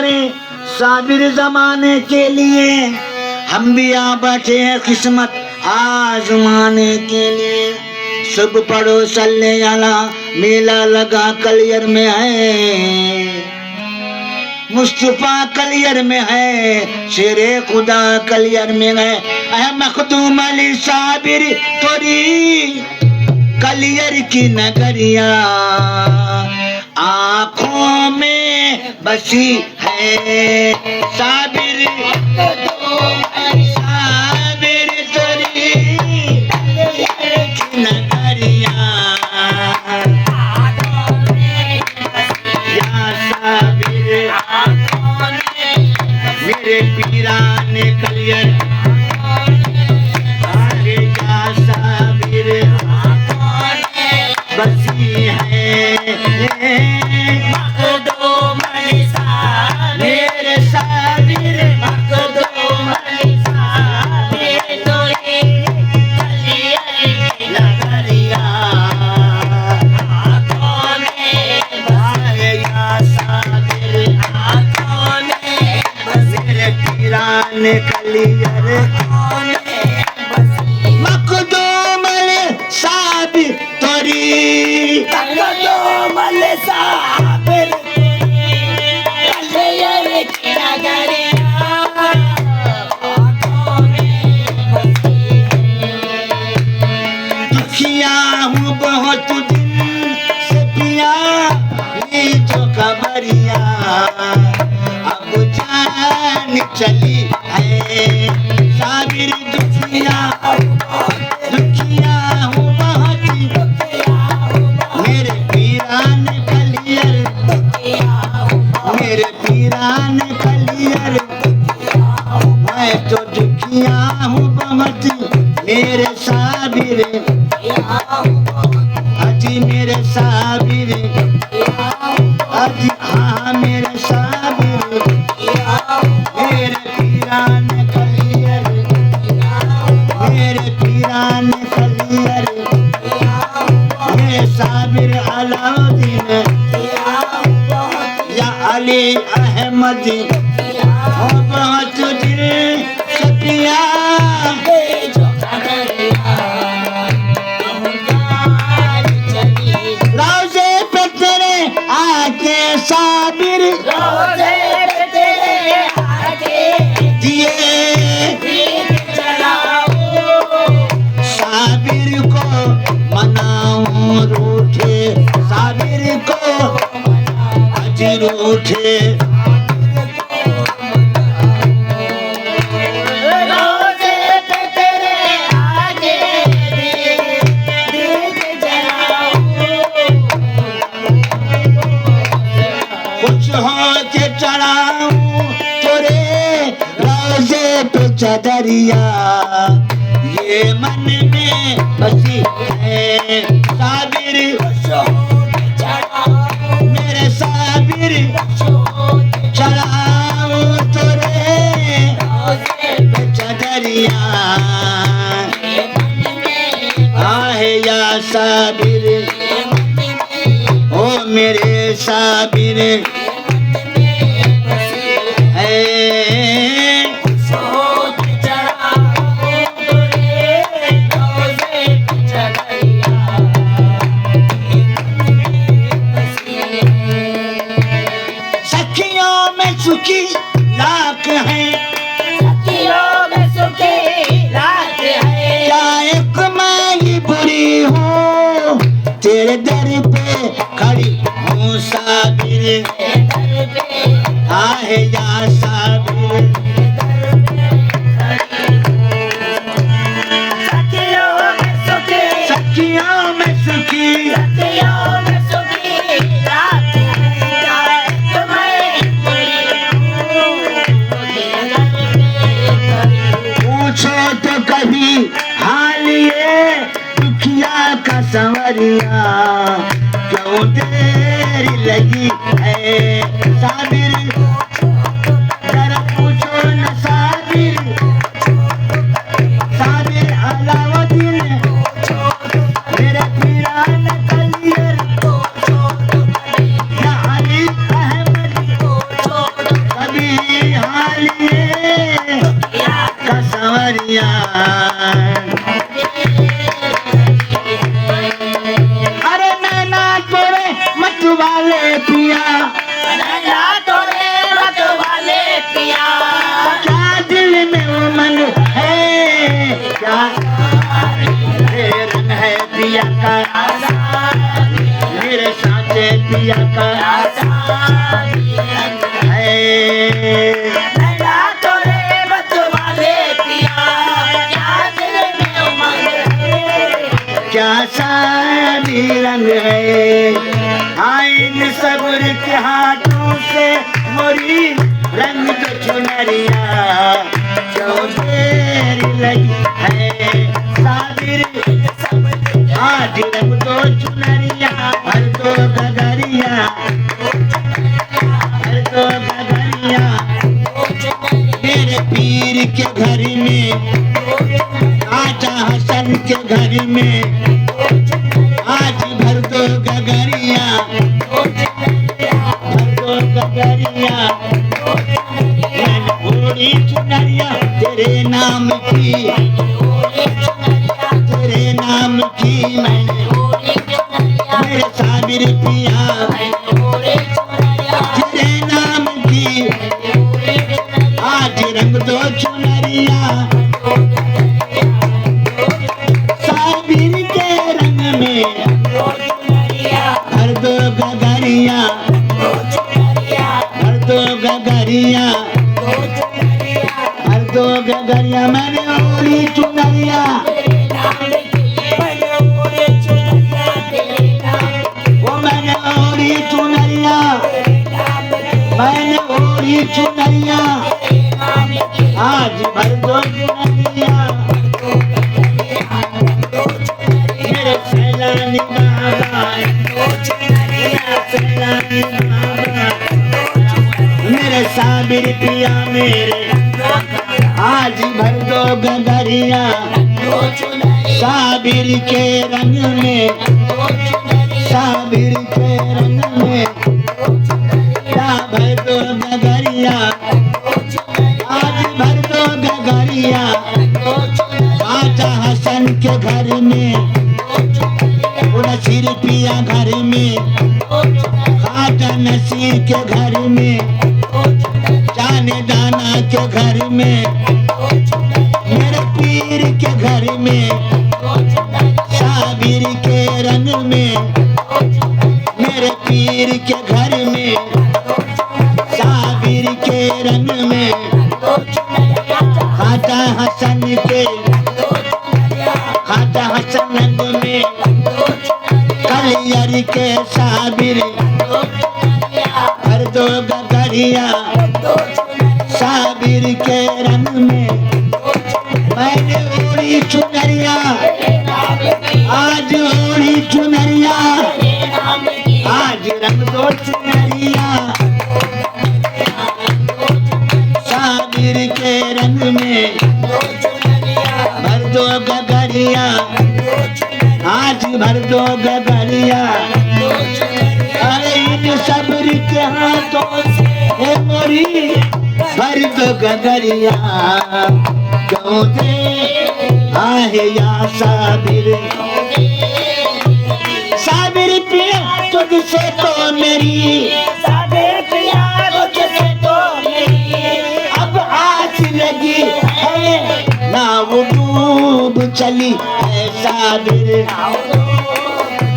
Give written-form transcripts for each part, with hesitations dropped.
तुम्हारे साबिर जमाने के लिए, हम भी आ बैठे हैं किस्मत आजमाने के लिए। सब पढ़ो सल्ले अला, मेला लगा कलियर में है, मुस्तफा कलियर में है, शेरे खुदा कलियर में है। अह मखदूम अली साबिर तोरी कलियर की नगरिया, आँखों में बसी है साबिर साबिर तोरी कलियर की नगरिया, या साबिर मेरे पीराने कलियर, आगे या साबिर बसी है मखदूम अली साबिर, मेरे साबिर मखदूम अली साबिर तोरी कलियर की नगरिया, आँखों में बसी या साबिर, आँखों में बसी पीराने कलियर, मखदूम अली साबिर तोरी मखदूम अली साबिर कलियर की नगरिया, आँखों में बसी है। दुखिया हूँ बहुत दिन से पिया ली जो खबरिया, अब जान चली है साबिर दुखिया, दुखिया हूँ बहुत मेरे पीरान कलियर, मेरे पीरान कलियर, मैं तो दुखिया हूँ बहुत मेरे साबिर, अजी मेरे साबिर, अजी हाँ मेरे साबिर, मेरे पीरान कलियर, मेरे पीरान कलियर, मेरे साबिर अलाउद्दीन या अली अहमद, ओ बहुत दिल से पिया रोज़े पे तेरे आके साबिर, रोज़े पे तेरे आके दिए साबिर को मनाऊं रूठे, साबिर को अजी रूठे, रोज़े पे तेरे आगे दीप जलाऊं, कुछ हो के चढ़ाऊं तेरे रोज़े पे चदरिया, ये मन में बसी है साबिर, मेरे साबिर चढ़ाऊं तेरे पे चदरिया, आहे या साबिर, ओ मेरे साबिर है। सुखी लाख है, सखियों में सुखी लाख है, क्या एक मैं ही बुरी हूँ तेरे दर पे खड़ी हूँ साबिर, आहे या साबिर, सखियों में सुखी, सखियों में सुखी, सखियों में सुखी लाख तो कभी हाल ये दुखिया का संवरिया, क्यों देर लगी है साबिर, जरा पूछो न साबिर, साबिर अलाउद्दीन मेरे पीरान कलियर, या अली अहमद अरे नैना तोरे मत वाले पिया, नैना तोरे मत वाले पिया, क्या दिल में उमंग है, क्या रंग है पिया का, मेरे साथे पिया का है। नैना तोरे मत वाले पिया, क्या दिल में उमंग है, क्या शादी रंग है, आइन सब्र के हाथों से मोरी रंग तो चुनरिया, जो तेरी लगी है साबिर, आज रंग दो चुनरिया, हर दो गगरिया, हर दो गगरिया, मेरे पीर के घर में, आजा हसन के घर में, आज भर दो गगरिया, भर दो गगरिया, मैंने ओढ़ी चुनरिया तेरे नाम की, तेरे नाम की मैंने, मेरे साबिर पिया तेरे नाम की, आज रंग दो चुनरिया, साबिर के रंग में हर दो गगरिया, हर दो गगरिया, हर दो गगरिया, मैंने ओढ़ी चुनरिया, वो मैंने ओढ़ी चुनरिया, मैंने ओढ़ी चुनरिया, आज भर दो चुनरिया, मेरे सैलानी बाबा, सैलानी बाबा, मेरे साबिर पिया मेरे, आज भर दो गगरिया, साबिर के रंग में, साबिर के रंग में, भर दो गगरिया, आज भर दो गगरिया, आजा हसन के घर में, नसीर पिया घर में, खाजा नसीर के घर में, जाने दाना के घर में, मेरे पीर के घर में, साबिर के रंग में, मेरे पीर के घर में, साबिर के रंग में, खाजा हसन के, खाजा हसन रंग में, कलियर के साबिर, हर दो गगरिया, साबिर के रंग में, मैंने ओढ़ी चुनरिया, आज ओढ़ी चुनरिया, आज रंग दो चुनरिया, साबिर के रंग में, भर दो गगरिया, आज भर दो गगरिया, अरे इन सब्र के हाथों से मोरी भर दो गगरिया, क्यों दे आहे या साबिर, साबिर पिया तुझसे तो मेरी, साबिर पिया तुझसे तो मेरी, अब आस लगी है, नाव डूब चली है साबिर,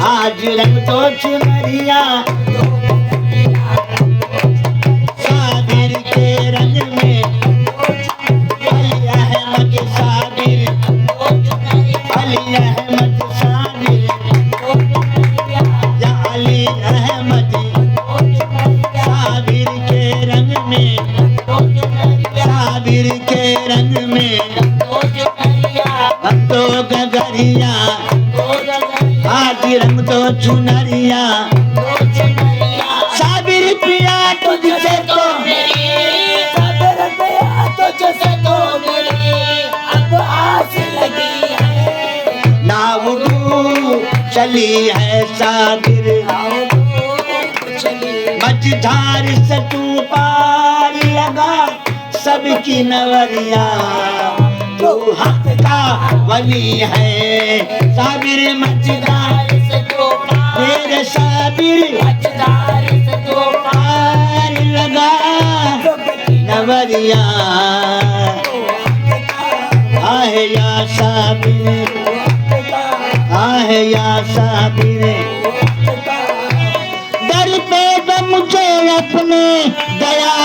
आज रंग दो चुनरिया, साबिर के रंग में, अली अहमद साबिर, अली अहमद साबिर, या अली अहमद साबिर के रंग में, साबिर के रंग में, हम तो गगरिया, आज रंग दो चुनरिया, साबिर पिया तुझसे तो मेरी, साबिर पिया तुझसे तो मेरी, अब आस लगी है, नाव डूब चली है साबिर, मझधार से तू पार लगा सबकी नवरिया, तू हक का वली है। साबिर मचदार से तो पार मेरे साबिर मचदार से तो पार लगा नवरिया। आहे या साबिर आहे या साबिर दर पे तो मुझे अपने दया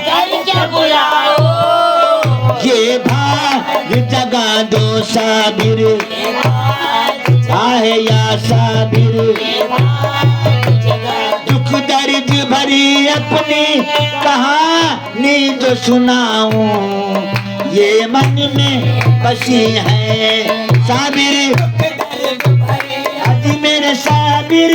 करके बुलाओ ये भाग जगा दो साबिर। आहे या साबिर दुख दर्द भरी अपनी कहानी जो सुनाऊं ये मन में बसी है। साबिर आज मेरे साबिर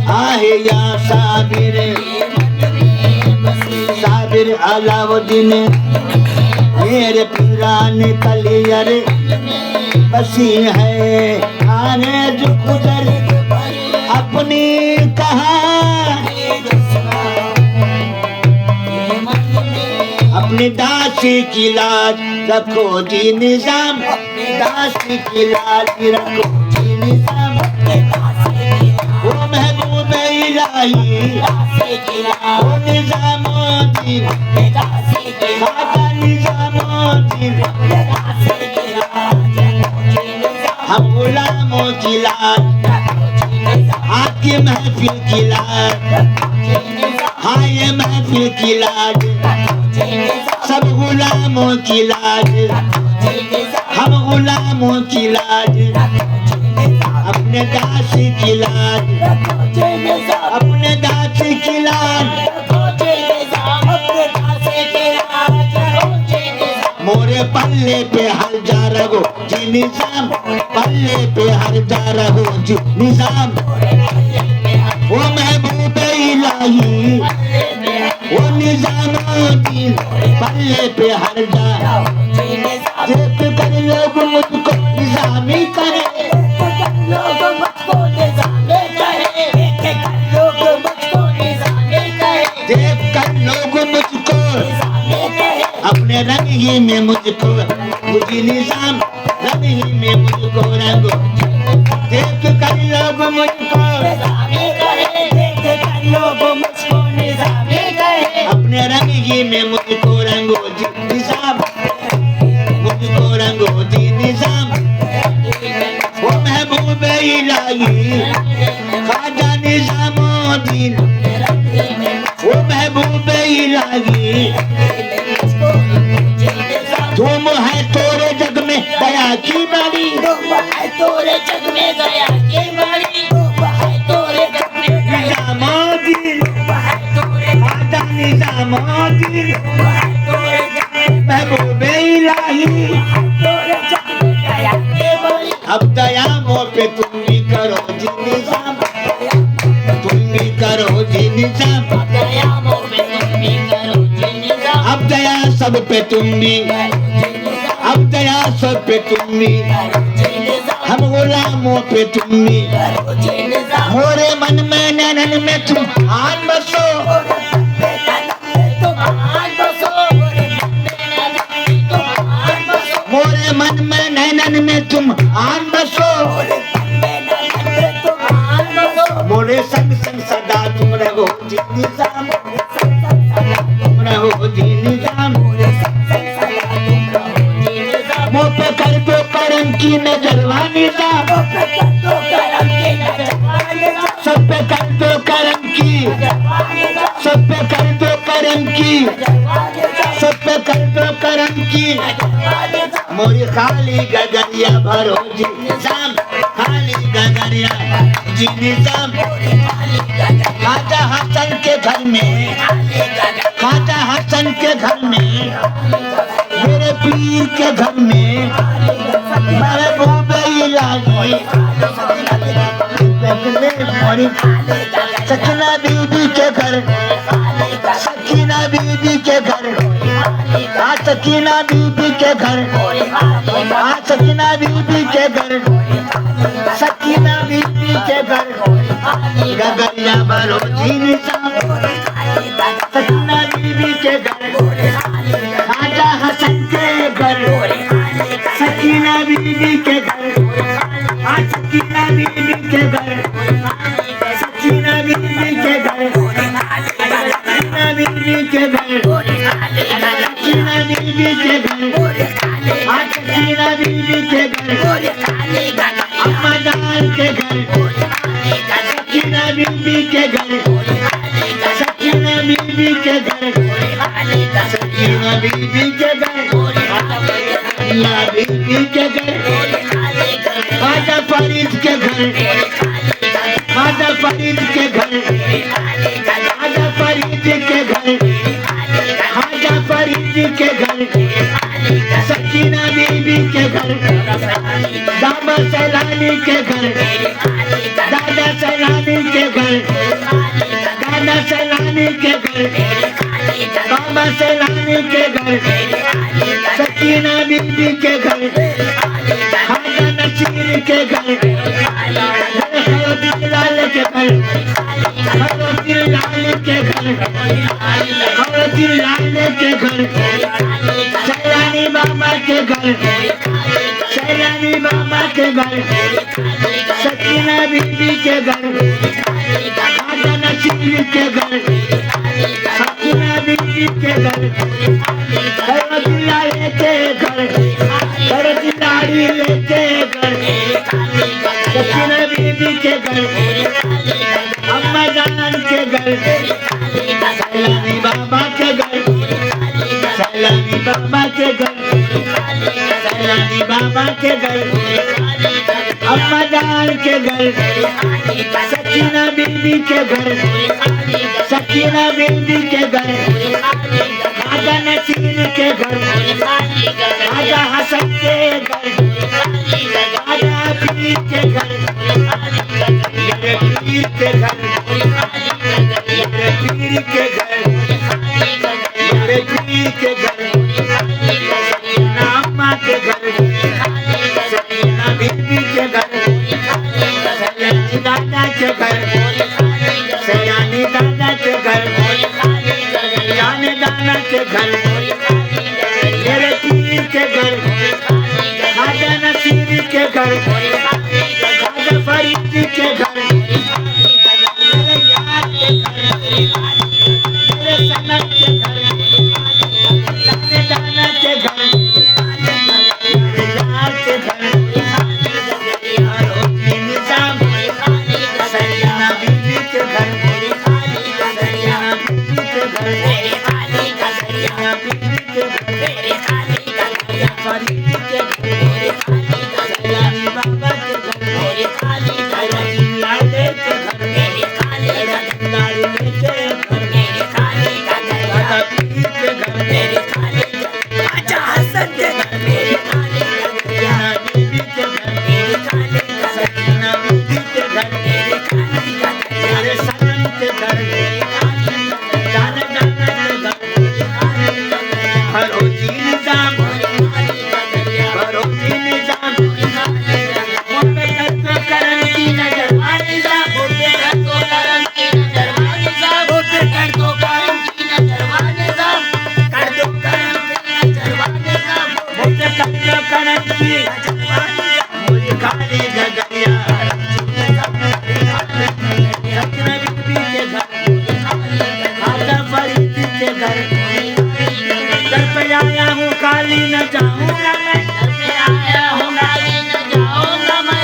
आहे या साबिर साबिर अलाउद्दीन मेरे पीरान कलियर बसी है। आने जो गुजर अपनी कहानी अपनी दासी की लाज रखो जी निजाम। दासी की लाज रखो जी निजाम। वो महबूब इलाही वो निजामुद्दीन खाजा निजामुद्दीन हम गुलामों की लाज आपकी महफिल की लाज। हाँ ये महफिल की लाज सब गुलामों की लाज। हम गुलामों की लाज अपने दासी की लाज अपने दासी की लाज। मोरे पल्ले पे हर जा रहो जी निजाम। पल्ले पे हर जा रहो जी निजाम। वो महबूब इलाही वो निजामुद्दीन पल्ले पे हर जा। देख कर लोग मुझको निजामी करे देख कर लोग मुझको अपने रंग ही में मुझको मुझे निजाम रंग ही में मुझको रंगो। देख कर लोग मुझको अपने रंग ही में मुझको रंगो जी निजाम मुझको रंगो जी निजाम। वो महबूब इलाही खाजा निजामुद्दीन वो महबूब इलाही तुम है तोरे जग में दया की बाड़ी। तोरे जग में गया के बड़ी तोरे जग में निजामुद्दीन खाजा निजामुद्दीन महबूब इलाही अब दया मोह पे तुम भी करो जी निजाम। तुम भी करो जी निजाम। अब दया सब पे तुम भी अब दया सब पे तुम भी हम गुलामों पे तुम भी। मोरे मन में नैनन में तुम आन बसो मोरे मन में नैनन में तुम आन बसो। मोरे संग संग सदा तुम रहो जी निजाम। तुम रहो जी निजाम। मुँह पे कर दो करम की नजरवा निजाम। सब पे कर दो करम की सब पे कर दो करम की सब पे कर दो करम की। मोरी खाली गगरिया भरो जी निजाम। खाली गगरिया जी निजाम। खाजा हसन के घर में खाजा हसन के घर में मेरे पीर के घर में महबूब इलाही सकीना बीबी के घर सकीना बीबी के घर सकीना बीबी के घर सकीना बीबी के घर सकीना बीबी के घर गगरिया बरोजी निजाम सकीना बीबी के घर खाजा हसन के घर सकीना बीबी के घर सकीना बीबी के घर सकीना बीबी के घर सकीना बीबी के घर सकीना बीबी के घर सकीना बीबी के घर अम्मा जान के घर सकीना बीबी के घर सकीना बीबी के घर सकीना बीबी के घर सकीना बीबी के घर खाजा फरीद के घर खाजा फरीद के घर खाजा फरीद के घर खाजा फरीद के घर सकीना बीबी के घर दादा सैलानी के घर दादा सैलानी के घर दादा सैलानी के घर बाबा सैलानी के घर सकीना बीबी के घर खाजा नसीर के घर लाल के घर लाल के घर लाल के घर सैलानी बाबा के घर सैलानी बाबा के घर सकीना बीबी के घर खाजा नसीर के घर सकीना बीबी के घर लाल के घर लाड़ी लेके घर सकीना बीबी के घर अम्मा जान के घर सैलानी बाबा के घर सैलानी बाबा के घर सैलानी बाबा के घर अम्मा जान के घर सकीना बीबी के घर सकीना बीबी के घर खाजा नसीर के घर खाजा हसन के घर खाजा पीर के घर मेरे पीर के घर मेरे पीर के घर मेरे पीर के घर सकीना अम्मा के घर सकीना बीबी के घर सैलानी दादा के घर सैलानी दादा के घर सैलानी दादा के घर मेरे पीर के घर खाजा नसीर के घर खाजा फरीद के घर मेरे यार के घर मेरे सनत के घर दाने दाना के घर मेरे यार के घर निजाम सैलाना बीबी के घर सैलाना बीबी के घर सैलाना बीबी के घर फरीद के घर सैलानी बाबा के घर सैलानी लाले के घर लाड़ी के घर दादा पीर के घर खाजा हसन के घर सकीना बीबी के घर सकीना बीबी के घर मेरे सनम के घर जाने जाने के घर भरोजी निजाम भरोजी निजाम मुझे करतो करम की नजर वालिदा मुझे करतो करम की नजर वालिदा मुझे करतो करम की नजर वालिदा करतो करम की नजर वालिदा मुझे करतो करम की नजर वालिदा मुझे खाली गगरिया सकीना बीबी के घर खाजा फरीद के घर घर पे आया हूँ काली न जाऊंगा मैं घर पे आया हूँ काली न जाऊंगा मैं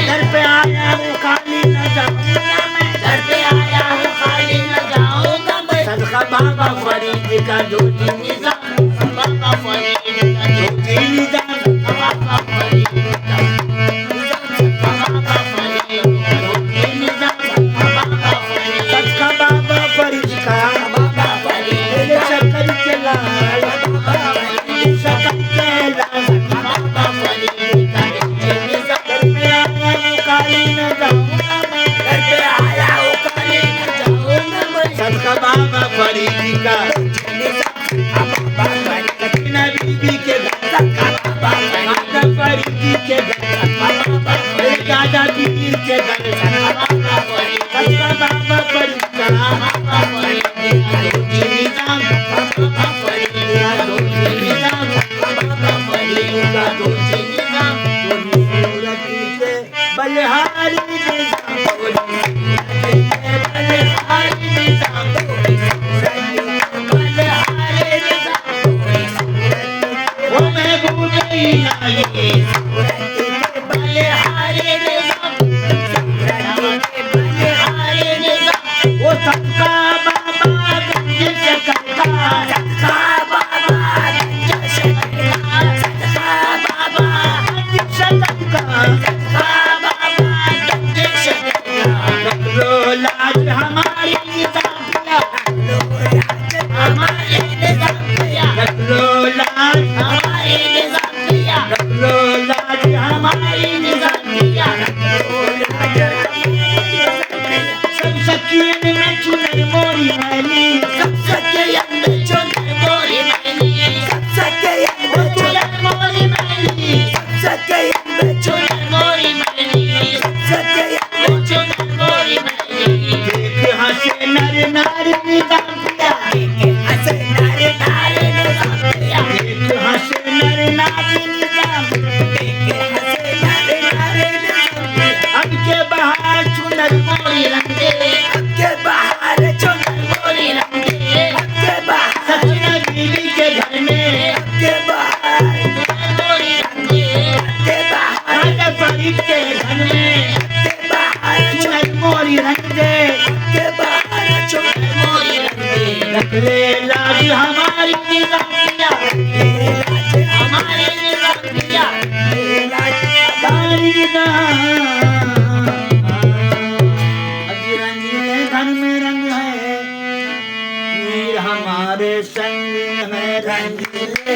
घर पे आया हूँ काली न जाऊंगा मैं घर पे आया हूँ काली न जाऊंगा मैं सदका बाबा फरीद का ज्योति निजाम बाबा फरीद का ज्योति निजाम बाबा फरीद का बाबा फरीद का ज्योति निजाम बाबा फरीद सदका बाबा फरीद का बाबा फरीद शक्कर के लाल शक्कर के लाल बाबा फरीद का ज्योति निजाम घर पे आया हूँ काली न जाऊंगा मैं घर पे आया हूँ काली न जाऊंगा मैं सदका बाबा फरीद का पीर के दर्शन बाबा परी बाबा परी बाबा परी धोती निजाम बाबा परी धोती निजाम बाबा परी धोती निजाम मूर्ति के बलिहारी निजाम बलिहारी निजाम बलिहारी निजाम वो महबूब इलाही बलिहारी निजाम बलिहारी निजाम वो सबका बाबा गंज से करता सबका बाबा गंज से करता सबका बाबा गंज से करता सबका बाबा गंज से करता रख लो लाज हमारी निजाम भैया हमारे निजाम भैया रख लो लाज हमारे निजाम भैया रख लो लाज हमारी निजाम भैया सब सखियन में चुनर मोरी मैली सब सखियन में चुनर मोरी मैली सब सखियन में चुनर मोरी मैली सब सखियन में चुनर मोरी मैली सब सखियन में चुनर मोरी मैली देख हंसे नर नारी निजाम भैया देख हंसे नर नारी निजाम भैया देख हंसे नर नारी निजाम देख हंसे नर नारी निजाम अब के बाहर चुनर मोरी रंगे अब के बाहर चुनर मोरी रंगे अब के बाहर सजना बीवी के घर में अब के बाहर चुनर मोरी रंगे अब के बाहर राजा फरीद के घर में अब के बाहर चुनर मोरी रंगे अब के बाहर चुनर मोरी रंगे रख ले लाज हमारी निजाम भैया लाज हमारी निजाम भैया लाज हमारी निजाम रंगीले धन में रंग है वीर हमारे संग है रंगीले